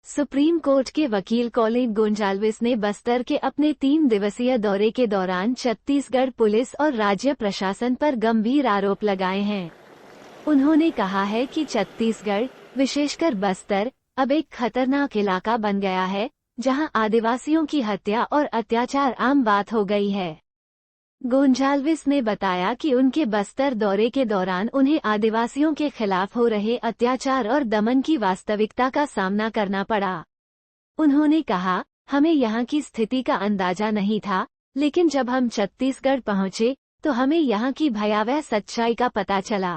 Supreme court के वकील Colin Gonsalves ने बस्तर के अपने 3 दिवसीय दौरे के दौरान छत्तीसगढ़ पुलिस और राज्य प्रशासन पर गंभीर आरोप लगाए हैं। उन्होंने कहा है कि छत्तीसगढ़, विशेषकर बस्तर, अब एक खतरनाक इलाका बन गया है, जहां आदिवासियों की हत्या और अत्याचार आम बात हो गई है। गोंजाल्विस ने बताया कि उनके बस्तर दौरे के दौरान उन्हें आदिवासियों के खिलाफ हो रहे अत्याचार और दमन की वास्तविकता का सामना करना पड़ा। उन्होंने कहा, हमें यहाँ की स्थिति का अंदाजा नहीं था, लेकिन जब हम छत्तीसगढ़ पहुंचे तो हमें यहाँ की भयावह सच्चाई का पता चला।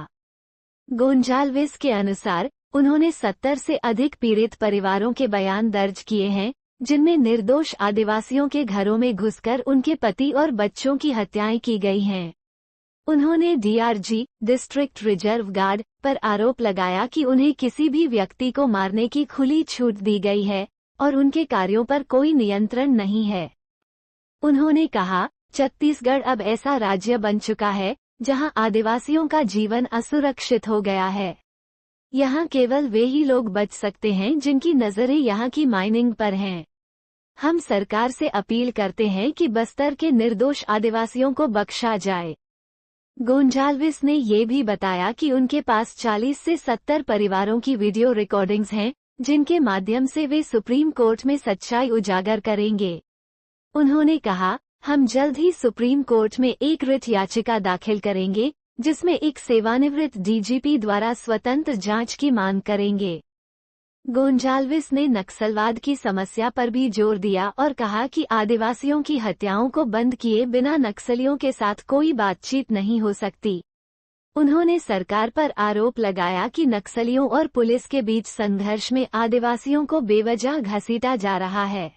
गोंजाल्विस के अनुसार उन्होंने 70 से अधिक पीड़ित परिवारों के बयान दर्ज किए हैं, जिनमें निर्दोष आदिवासियों के घरों में घुसकर उनके पति और बच्चों की हत्याएं की गई हैं। उन्होंने डीआरजी, डिस्ट्रिक्ट रिजर्व गार्ड, पर आरोप लगाया कि उन्हें किसी भी व्यक्ति को मारने की खुली छूट दी गई है और उनके कार्यों पर कोई नियंत्रण नहीं है। उन्होंने कहा, छत्तीसगढ़ अब ऐसा राज्य बन चुका है जहां आदिवासियों का जीवन असुरक्षित हो गया है। यहाँ केवल वे ही लोग बच सकते हैं जिनकी नजरें यहाँ की माइनिंग पर हैं। हम सरकार से अपील करते हैं कि बस्तर के निर्दोष आदिवासियों को बख्शा जाए। गोंजाल्विस ने ये भी बताया कि उनके पास 40 से 70 परिवारों की वीडियो रिकॉर्डिंग्स हैं, जिनके माध्यम से वे सुप्रीम कोर्ट में सच्चाई उजागर करेंगे। उन्होंने कहा, हम जल्द ही सुप्रीम कोर्ट में एक रिट याचिका दाखिल करेंगे, जिसमें एक सेवानिवृत्त डीजीपी द्वारा स्वतंत्र जांच की मांग करेंगे। गोंजाल्विस ने नक्सलवाद की समस्या पर भी जोर दिया और कहा कि आदिवासियों की हत्याओं को बंद किए बिना नक्सलियों के साथ कोई बातचीत नहीं हो सकती। उन्होंने सरकार पर आरोप लगाया कि नक्सलियों और पुलिस के बीच संघर्ष में आदिवासियों को बेवजह घसीटा जा रहा है।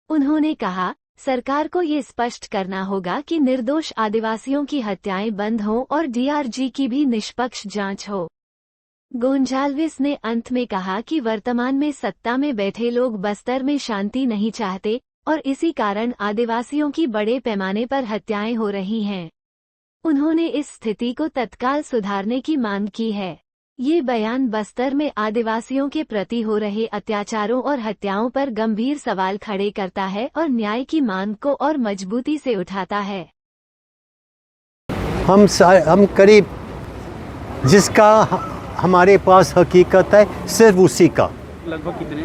उन्होंने कहा, सरकार को ये स्पष्ट करना होगा कि निर्दोष आदिवासियों की हत्याएं बंद हों और डीआरजी की भी निष्पक्ष जांच हो। गोंजाल्विस ने अंत में कहा कि वर्तमान में सत्ता में बैठे लोग बस्तर में शांति नहीं चाहते और इसी कारण आदिवासियों की बड़े पैमाने पर हत्याएं हो रही हैं। उन्होंने इस स्थिति को तत्काल सुधारने की मांग की है। ये बयान बस्तर में आदिवासियों के प्रति हो रहे अत्याचारों और हत्याओं पर गंभीर सवाल खड़े करता है और न्याय की मांग को और मजबूती से उठाता है। हम करीब जिसका हमारे पास हकीकत है सिर्फ उसी का। लगभग कितने?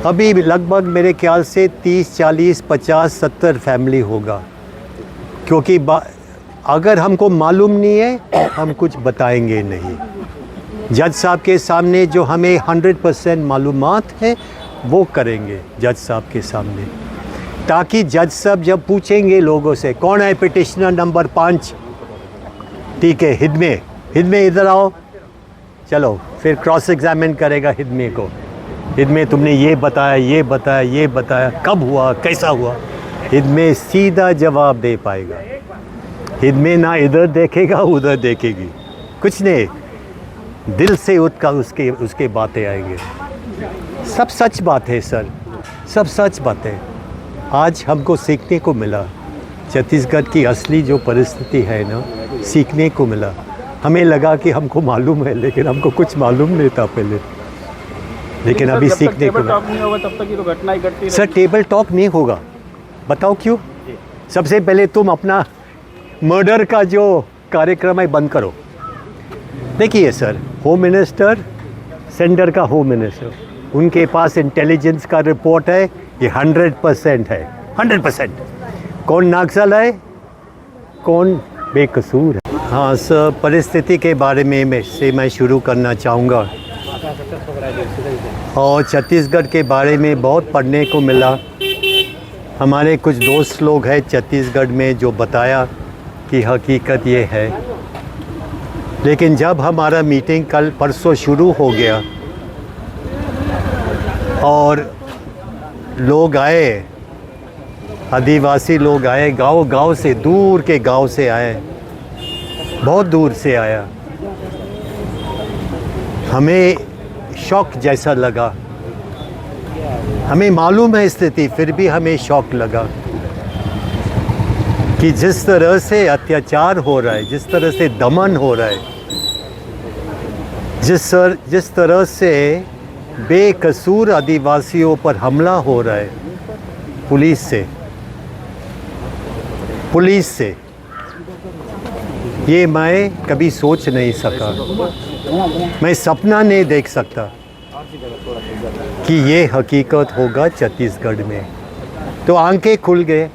अभी लगभग मेरे ख्याल से 30, 40, 50, 70 फैमिली होगा, क्योंकि अगर हमको मालूम नहीं है हम कुछ बताएंगे नहीं। जज साहब के सामने जो हमें 100% मालूमात है वो करेंगे जज साहब के सामने, ताकि जज साहब जब पूछेंगे लोगों से कौन है पिटिशनर नंबर 5, ठीक है हिदमे इधर आओ, चलो फिर क्रॉस एग्जामिन करेगा हिदमे को, हिदमे तुमने ये बताया, कब हुआ, कैसा हुआ। हिदमे सीधा जवाब दे पाएगा। हिदमे ना इधर देखेगा उधर देखेगी, कुछ नहीं, दिल से उसके बातें आएंगे। सब सच बात है सर, सब सच बात है। आज हमको सीखने को मिला, छत्तीसगढ़ की असली जो परिस्थिति है ना, सीखने को मिला। हमें लगा कि हमको मालूम है, लेकिन हमको कुछ मालूम नहीं था पहले, लेकिन अभी सीखने को मिला। तब तक ये तो घटनाएं घटती सर टेबल टॉक नहीं होगा, बताओ क्यों? सबसे पहले तुम अपना मर्डर का जो कार्यक्रम है बंद करो। देखिए सर, होम मिनिस्टर, सेंटर का होम मिनिस्टर, उनके पास इंटेलिजेंस का रिपोर्ट है, ये 100% है, 100%। कौन नाक्सल है, कौन बेकसूर है। हाँ सर, परिस्थिति के बारे में मैं शुरू करना चाहूँगा। और छत्तीसगढ़ के बारे में बहुत पढ़ने को मिला। हमारे कुछ दोस्त लोग हैं छत्तीसगढ़ में जो बताया कि हकीकत ये है, लेकिन जब हमारा मीटिंग कल परसों शुरू हो गया और लोग आए, आदिवासी लोग आए, गांव से, दूर के गांव से आए, बहुत दूर से आया, हमें शॉक जैसा लगा। हमें मालूम है स्थिति, फिर भी हमें शॉक लगा कि जिस तरह से अत्याचार हो रहा है, जिस तरह से दमन हो रहा है, जिस तरह से बेकसूर आदिवासियों पर हमला हो रहा है पुलिस से ये मैं कभी सोच नहीं सका, मैं सपना नहीं देख सकता कि ये हकीकत होगा छत्तीसगढ़ में। तो आंखें खुल गए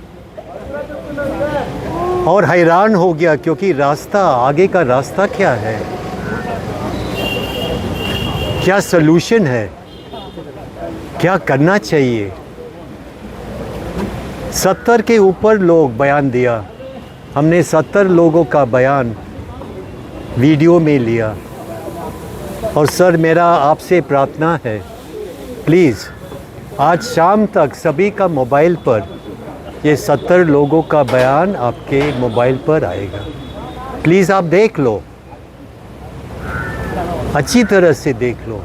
और हैरान हो गया, क्योंकि रास्ता आगे का रास्ता क्या है, क्या सलूशन है, क्या करना चाहिए। 70 के ऊपर लोग बयान दिया, हमने 70 लोगों का बयान वीडियो में लिया। और सर मेरा आपसे प्रार्थना है, प्लीज़ आज शाम तक सभी का मोबाइल पर ये 70 लोगों का बयान आपके मोबाइल पर आएगा। प्लीज़ आप देख लो, अच्छी तरह से देख लो,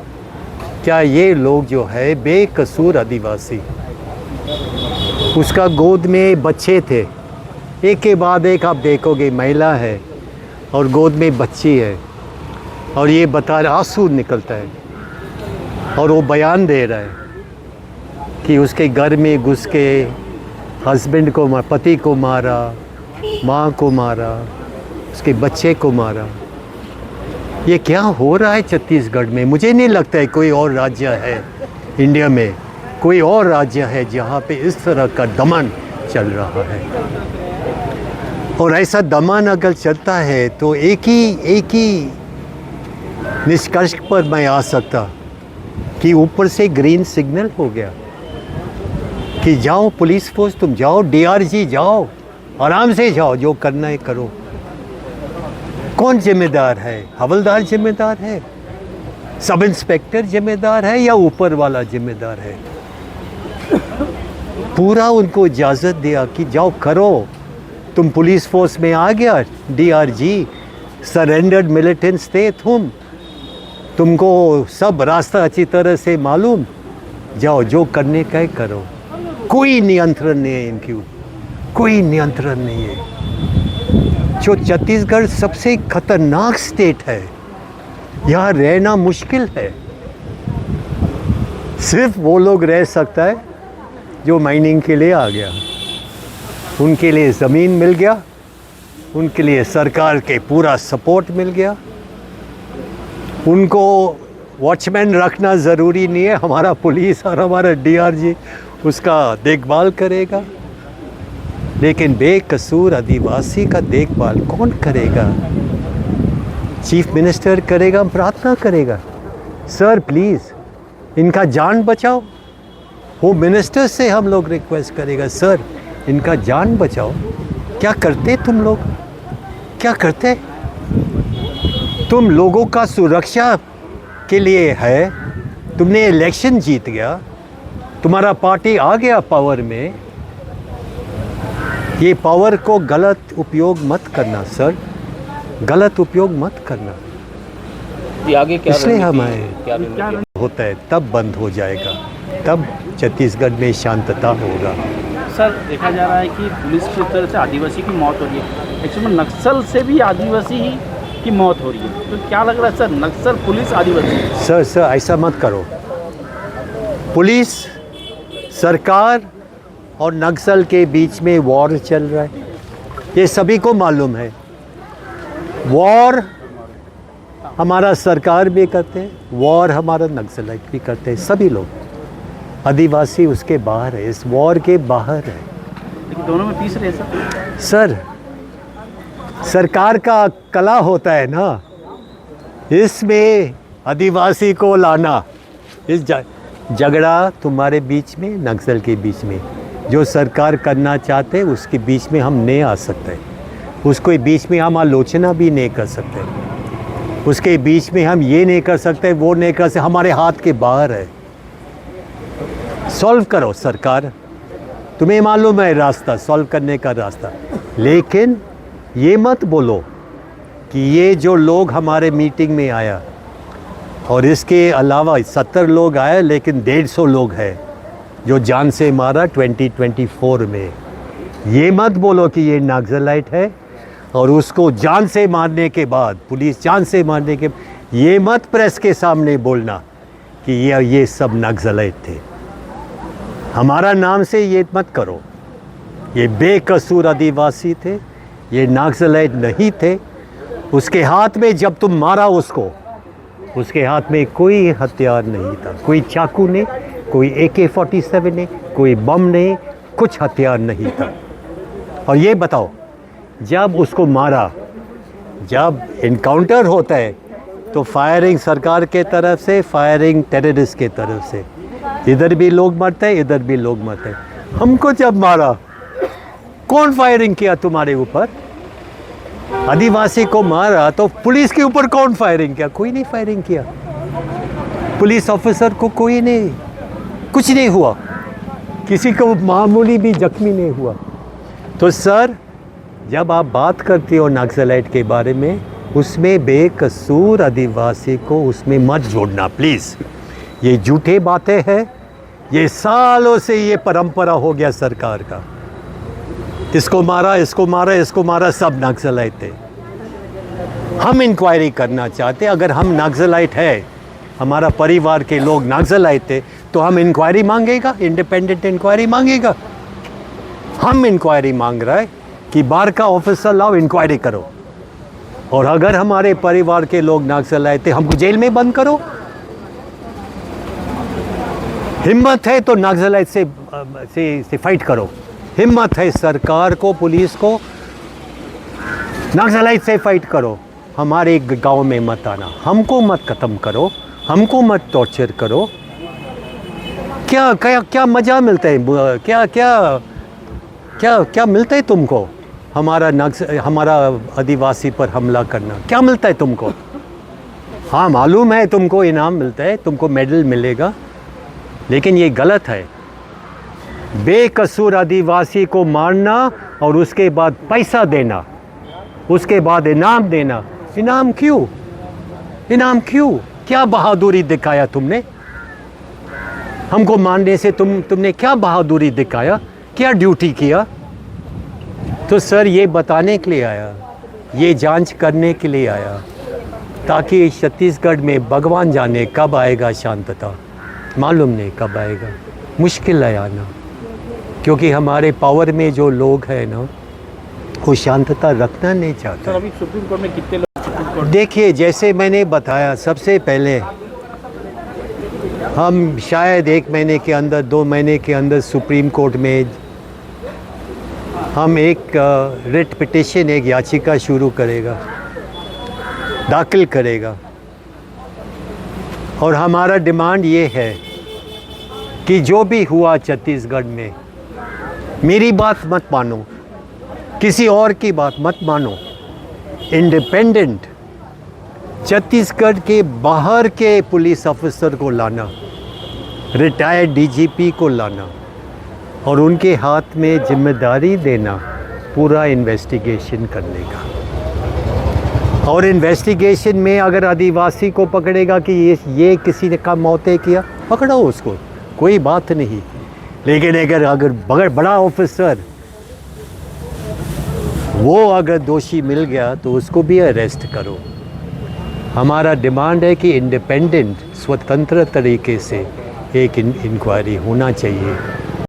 क्या ये लोग जो है बेकसूर आदिवासी, उसका गोद में बच्चे थे, एक के बाद एक आप देखोगे महिला है और गोद में बच्ची है, और ये बता रहा, आंसू निकलता है और वो बयान दे रहा है कि उसके घर में घुस के हस्बैंड को पति को मारा, माँ को मारा, उसके बच्चे को मारा। ये क्या हो रहा है छत्तीसगढ़ में? मुझे नहीं लगता है कोई और राज्य है इंडिया में, कोई और राज्य है जहाँ पे इस तरह का दमन चल रहा है। और ऐसा दमन अगर चलता है तो एक ही निष्कर्ष पर मैं आ सकता कि ऊपर से ग्रीन सिग्नल हो गया कि जाओ पुलिस फोर्स, तुम जाओ, डीआरजी जाओ, आराम से जाओ, जो करना है करो। कौन जिम्मेदार है? हवलदार जिम्मेदार है, सब इंस्पेक्टर जिम्मेदार है, या ऊपर वाला जिम्मेदार है? पूरा उनको इजाज़त दिया कि जाओ करो। तुम पुलिस फोर्स में आ गया, डीआरजी, सरेंडर्ड मिलिटेंट्स थे तुमको सब रास्ता अच्छी तरह से मालूम, जाओ जो करने का है करो। कोई नियंत्रण नहीं है इनके ऊपर, कोई नियंत्रण नहीं है। जो छत्तीसगढ़ सबसे खतरनाक स्टेट है, यहाँ रहना मुश्किल है। सिर्फ वो लोग रह सकता है जो माइनिंग के लिए आ गया, उनके लिए ज़मीन मिल गया, उनके लिए सरकार के पूरा सपोर्ट मिल गया, उनको वॉचमैन रखना ज़रूरी नहीं है, हमारा पुलिस और हमारा डीआरजी उसका देखभाल करेगा। लेकिन बेकसूर आदिवासी का देखभाल कौन करेगा? चीफ मिनिस्टर करेगा, प्रार्थना करेगा, सर प्लीज़ इनका जान बचाओ। होम मिनिस्टर से हम लोग रिक्वेस्ट करेगा, सर इनका जान बचाओ। क्या करते तुम लोग, क्या करते? तुम लोगों का सुरक्षा के लिए है, तुमने इलेक्शन जीत गया, तुम्हारा पार्टी आ गया पावर में, ये पावर को गलत उपयोग मत करना सर, गलत उपयोग मत करना। आगे क्या इसलिए हम आए, क्या होता है तब बंद हो जाएगा, तब छत्तीसगढ़ में शांतता होगा। सर देखा जा रहा है कि पुलिस की तरफ से आदिवासी की मौत हो रही है, एक्चुअली नक्सल से भी आदिवासी की मौत हो रही है, तो क्या लग रहा है सर, नक्सल पुलिस आदिवासी? सर ऐसा मत करो। पुलिस, सरकार और नक्सल के बीच में वॉर चल रहा है, ये सभी को मालूम है। वॉर हमारा सरकार भी करते हैं, वॉर हमारा नक्सलाइट भी करते हैं, सभी लोग। आदिवासी उसके बाहर है, इस वॉर के बाहर है। लेकिन दोनों में पीस रहे सर सरकार का कला होता है ना, इसमें आदिवासी को लाना, इस झगड़ा तुम्हारे बीच में, नक्सल के बीच में, जो सरकार करना चाहते उसके बीच में हम नहीं आ सकते, उसके बीच में हम आलोचना भी नहीं कर सकते, उसके बीच में हम ये नहीं कर सकते, वो नहीं कर सकते, हमारे हाथ के बाहर है। सॉल्व करो सरकार, तुम्हें मालूम है रास्ता, सॉल्व करने का रास्ता। लेकिन ये मत बोलो कि ये जो लोग हमारे मीटिंग में आया और इसके अलावा 70 लोग आए, लेकिन 150 लोग हैं जो जान से मारा 2024 में, ये मत बोलो कि ये नक्सलाइट है और उसको जान से मारने के बाद, पुलिस जान से मारने के, ये मत प्रेस के सामने बोलना कि ये सब नक्सलाइट थे। हमारा नाम से ये मत करो, ये बेकसूर आदिवासी थे, ये नक्सलाइट नहीं थे। उसके हाथ में जब तुम मारा उसको, उसके हाथ में कोई हथियार नहीं था, कोई चाकू नहीं, कोई AK-47 नहीं, कोई बम नहीं, कुछ हथियार नहीं था। और ये बताओ, जब उसको मारा, जब इनकाउंटर होता है तो फायरिंग सरकार के तरफ से, फायरिंग टेररिस्ट के तरफ से, इधर भी लोग मरते हैं, इधर भी लोग मरते हैं। हमको जब मारा, कौन फायरिंग किया तुम्हारे ऊपर? आदिवासी को मारा तो पुलिस के ऊपर कौन फायरिंग किया? कोई नहीं फायरिंग किया। पुलिस ऑफिसर को कोई नहीं, कुछ नहीं हुआ, किसी को मामूली भी जख्मी नहीं हुआ। तो सर, जब आप बात करते हो नक्सलाइट के बारे में, उसमें बेकसूर आदिवासी को उसमें मत जोड़ना प्लीज़। ये झूठे बातें हैं, ये सालों से ये परंपरा हो गया सरकार का। इसको मारा, इसको मारा, इसको मारा, सब नक्सलाइट थे। हम इंक्वायरी करना चाहते, अगर हम नक्सलाइट है, हमारा परिवार के लोग नक्सलाइट थे, तो हम इंक्वायरी मांगेगा, इंडिपेंडेंट इंक्वायरी मांगेगा। हम इंक्वायरी मांग रहा है कि बाहर का ऑफिसर लाओ, इंक्वायरी करो। और अगर हमारे परिवार के लोग नक्सलाइट थे, हमको जेल में बंद करो। हिम्मत है तो नक्सलाइट से फाइट करो। हिम्मत है सरकार को, पुलिस को, नक्सलाइट से फाइट करो। हमारे गांव में मत आना, हमको मत ख़त्म करो, हमको मत टॉर्चर करो। क्या क्या क्या मज़ा मिलता है? क्या क्या क्या क्या मिलता है तुमको? हमारा आदिवासी पर हमला करना क्या मिलता है तुमको? हाँ, मालूम है तुमको इनाम मिलता है, तुमको मेडल मिलेगा, लेकिन ये गलत है। बेकसूर आदिवासी को मारना और उसके बाद पैसा देना, उसके बाद इनाम देना। इनाम क्यों? इनाम क्यों? क्या बहादुरी दिखाया तुमने? हमको मारने से तुमने क्या बहादुरी दिखाया? क्या ड्यूटी किया? तो सर, ये बताने के लिए आया, ये जांच करने के लिए आया, ताकि छत्तीसगढ़ में भगवान जाने कब आएगा शांतता, मालूम नहीं कब आएगा। मुश्किल है आना, क्योंकि हमारे पावर में जो लोग हैं ना, वो शांतता रखना नहीं चाहते। सर, अभी सुप्रीम कोर्ट में कितने लोग सुप्रीम कोर्ट? देखिए, जैसे मैंने बताया, सबसे पहले हम शायद 1 महीने के अंदर, 2 महीने के अंदर सुप्रीम कोर्ट में हम एक रिट पिटिशन, एक याचिका शुरू करेगा, दाखिल करेगा। और हमारा डिमांड ये है कि जो भी हुआ छत्तीसगढ़ में, मेरी बात मत मानो, किसी और की बात मत मानो। इंडिपेंडेंट छत्तीसगढ़ के बाहर के पुलिस ऑफिसर को लाना, रिटायर्ड DGP को लाना, और उनके हाथ में जिम्मेदारी देना पूरा इन्वेस्टिगेशन करने का। और इन्वेस्टिगेशन में अगर आदिवासी को पकड़ेगा कि ये किसी ने का मौतें किया, पकड़ो उसको, कोई बात नहीं। लेकिन अगर बड़ा ऑफिसर वो अगर दोषी मिल गया तो उसको भी अरेस्ट करो। हमारा डिमांड है कि इंडिपेंडेंट, स्वतंत्र तरीके से एक इंक्वायरी होना चाहिए।